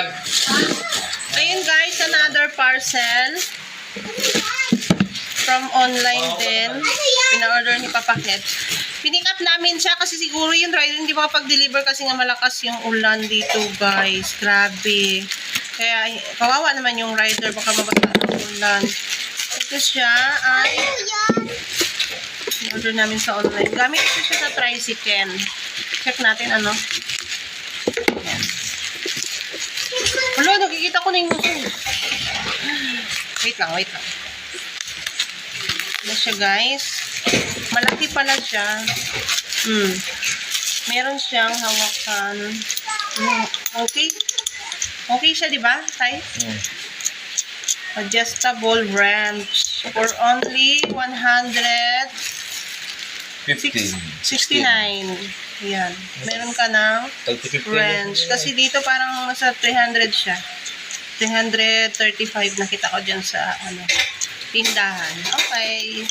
yan. Ayun guys, another parcel. From online din. Pina-order ni Papa Ket. Pinick up namin siya kasi siguro yung rider hindi makapag-deliver kasi nga malakas yung ulan dito guys. Grabe. Kaya kawawa naman yung rider, baka mabasa ng ulan. Ito siya ay order namin sa online. Gamit ito siya sa tricycle. Check natin ano. Ayan. Wala, nakikita ko na yung uso. Wait lang. Ano siya guys? Malaki pala siya. Meron siyang hawakan. Okay. Okay siya, di ba? Tay? Adjustable wrench for only 169. Ayan. Meron ka ng wrench. Kasi dito parang nasa 300 siya. 335 nakita ko dyan sa tindahan. Okay.